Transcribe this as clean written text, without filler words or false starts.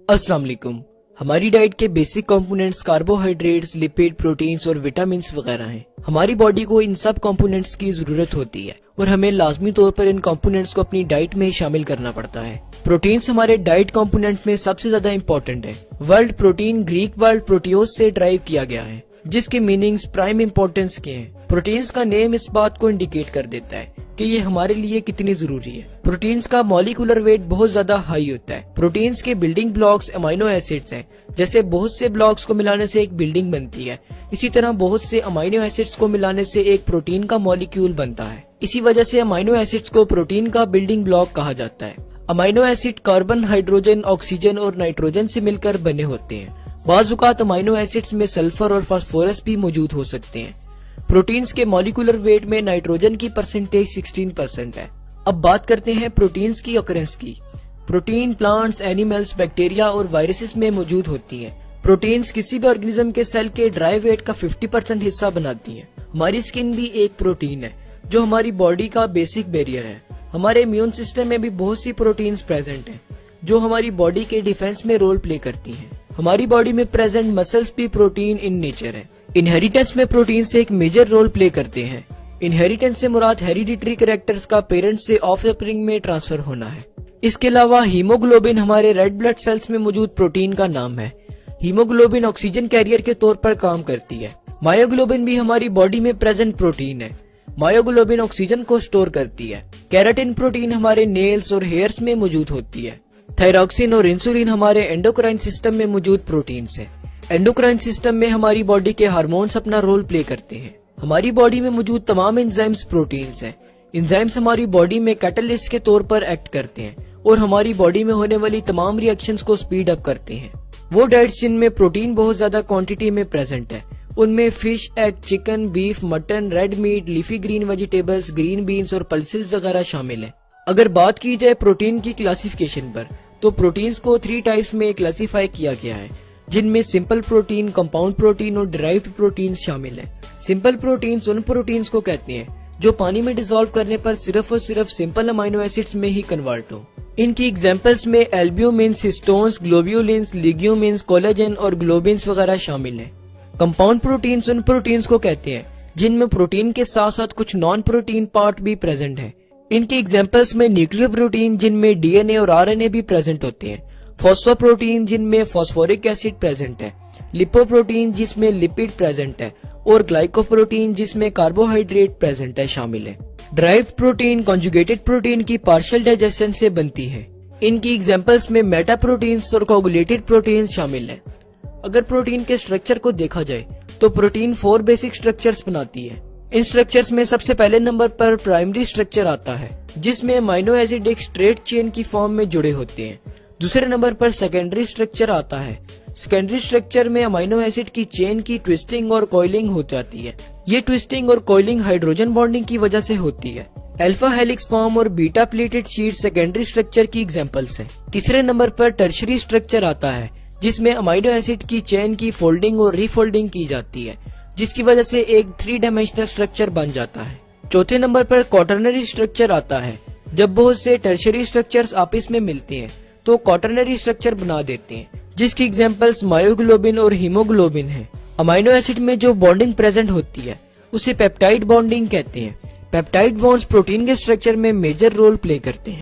अस्सलाम वालेकुम। हमारी डाइट के basic components carbohydrates, lipid, proteins और विटामिन वगैरह हैं। हमारी बॉडी को इन सब कंपोनेंट्स की जरूरत होती है और हमें लाजमी तौर पर इन कंपोनेंट्स को अपनी डाइट में शामिल करना पड़ता है। प्रोटीन्स हमारे डाइट कंपोनेंट में सबसे ज्यादा इम्पोर्टेंट है। वर्ड प्रोटीन ग्रीक वर्ड प्रोटियोस से ड्राइव किया गया है, जिसके मीनिंग्स प्राइम इम्पोर्टेंस के हैं। प्रोटीन्स का नेम इस बात को इंडिकेट कर देता है कि ये हमारे लिए कितनी जरूरी है। प्रोटीन्स का मॉलिक्यूलर वेट बहुत ज्यादा हाई होता है। प्रोटीन्स के बिल्डिंग ब्लॉक्स अमाइनो एसिड्स हैं। जैसे बहुत से ब्लॉक्स को मिलाने से एक बिल्डिंग बनती है, इसी तरह बहुत से अमाइनो एसिड्स को मिलाने से एक प्रोटीन का मॉलिक्यूल बनता है। इसी वजह से अमाइनो एसिड्स को प्रोटीन का बिल्डिंग ब्लॉक कहा जाता है। Amino acid carbon, hydrogen, oxygen और नाइट्रोजन से मिलकर बने होते हैं। बाज़ औक़ात अमाइनो एसिड्स में सल्फर और फास्फोरस भी मौजूद हो सकते हैं। प्रोटीन्स के मॉलिक्यूलर वेट में नाइट्रोजन की परसेंटेज 16% है। अब बात करते हैं प्रोटीन्स की ऑकरेंस की। प्रोटीन प्लांट्स, एनिमल्स, बैक्टीरिया और वायरसेस में मौजूद होती हैं। प्रोटीन्स किसी भी ऑर्गेनिज्म के सेल के ड्राई वेट का 50% हिस्सा बनाती हैं। हमारी स्किन भी एक प्रोटीन है जो हमारी बॉडी का बेसिक बैरियर है। हमारे इम्यून सिस्टम में भी बहुत सी प्रोटीन्स प्रेजेंट हैं जो हमारी बॉडी के डिफेंस में रोल प्ले करती हैं। हमारी बॉडी में प्रेजेंट मसल्स भी प्रोटीन इन नेचर है। इनहेरिटेंस में प्रोटीन से एक मेजर रोल प्ले करते हैं। इनहेरिटेंस से मुराद हेरिडिटरी कैरेक्टर्स का पेरेंट्स से ऑफस्प्रिंग में ट्रांसफर होना है। इसके अलावा हीमोग्लोबिन हमारे रेड ब्लड सेल्स में मौजूद प्रोटीन का नाम है। हीमोग्लोबिन ऑक्सीजन कैरियर के तौर पर काम करती है। मायोग्लोबिन भी हमारी बॉडी में प्रेजेंट प्रोटीन है। मायोग्लोबिन ऑक्सीजन को स्टोर करती है। केराटिन प्रोटीन हमारे नेल्स और हेयर्स में मौजूद होती है। थायरॉक्सिन और इंसुलिन हमारे एंडोक्राइन सिस्टम में मौजूद प्रोटीन्स है। एंडोक्राइन सिस्टम में हमारी बॉडी के हार्मोन्स अपना रोल प्ले करते हैं। हमारी बॉडी में मौजूद तमाम एंजाइम्स प्रोटीन्स हैं। एंजाइम्स हमारी बॉडी में कैटलिस्ट के तौर पर एक्ट करते हैं और हमारी बॉडी में होने वाली तमाम रिएक्शंस को स्पीड अप करते हैं। वो डाइट्स जिनमें प्रोटीन बहुत ज्यादा क्वांटिटी में प्रेजेंट है, उनमें fish, egg, chicken, beef, mutton, red meat, leafy green vegetables, green beans और पल्सेस वगैरह शामिल है। अगर बात की जाए प्रोटीन की क्लासिफिकेशन पर, तो प्रोटीन्स को 3 टाइप्स में क्लासिफाई किया गया है, जिनमें सिंपल प्रोटीन, कंपाउंड प्रोटीन और डिराइव्ड प्रोटीन शामिल हैं। सिंपल प्रोटीन्स उन प्रोटीन्स को कहते हैं जो पानी में डिसॉल्व करने पर सिर्फ और सिर्फ सिंपल अमाइनो एसिड्स में ही कन्वर्ट हो। इनकी एग्जांपल्स में एल्ब्यूमिन्स, हिस्टोन्स, ग्लोब्यूलिन्स, लिग्यूमिन्स, कोलेजन और ग्लोबिन्स वगैरह शामिल हैं। कंपाउंड प्रोटीन्स उन प्रोटीन्स को कहते हैं जिनमें प्रोटीन के साथ साथ कुछ नॉन प्रोटीन पार्ट भी प्रेजेंट है। इनकी एग्जांपल्स में न्यूक्लियोप्रोटीन जिनमें डीएनए और आरएनए भी प्रेजेंट होते हैं, फॉस्फोप्रोटीन जिनमें फॉस्फोरिक एसिड प्रेजेंट है, लिपोप्रोटीन जिसमें लिपिड प्रेजेंट है और ग्लाइकोप्रोटीन जिसमें कार्बोहाइड्रेट प्रेजेंट है शामिल है। ड्राइव्ड प्रोटीन कॉन्जुगेटेड प्रोटीन की पार्शियल डाइजेशन से बनती है। इनकी एग्जांपल्स में मेटा प्रोटीन्स और कोगुलेटेड प्रोटीन शामिल है। अगर प्रोटीन के स्ट्रक्चर को देखा जाए तो प्रोटीन 4 बेसिक स्ट्रक्चर्स बनाती है। इन स्ट्रक्चर्स में सबसे पहले नंबर पर प्राइमरी स्ट्रक्चर आता है, जिसमें अमाइनो एसिड एक स्ट्रेट चेन की फॉर्म में जुड़े होते हैं। दूसरे नंबर पर सेकेंडरी स्ट्रक्चर आता है। सेकेंडरी स्ट्रक्चर में अमाइनो एसिड की चेन की ट्विस्टिंग और कॉइलिंग हो जाती है। ये ट्विस्टिंग और कॉइलिंग हाइड्रोजन बॉन्डिंग की वजह से होती है। अल्फा हेलिक्स फॉर्म और beta pleated sheet secondary structure की एग्जांपल्स हैं। तीसरे नंबर पर टर्शरी स्ट्रक्चर आता है, जिसमें अमाइनो एसिड की चेन की फोल्डिंग और रीफोल्डिंग की जाती है, जिसकी वजह से एक 3 डायमेंशनल स्ट्रक्चर बन जाता है। चौथे नंबर पर क्वाटरनरी स्ट्रक्चर आता है। जब बहुत से टर्शरी स्ट्रक्चर्स आपस में मिलते हैं तो क्वाटरनरी स्ट्रक्चर बना देते हैं, जिसकी एग्जांपल्स मायोग्लोबिन और हीमोग्लोबिन है। अमाइनो एसिड में जो बॉन्डिंग प्रेजेंट होती है उसे पेप्टाइड बॉन्डिंग कहते हैं। पेप्टाइड बॉन्ड्स प्रोटीन के स्ट्रक्चर में मेजर रोल प्ले करते हैं।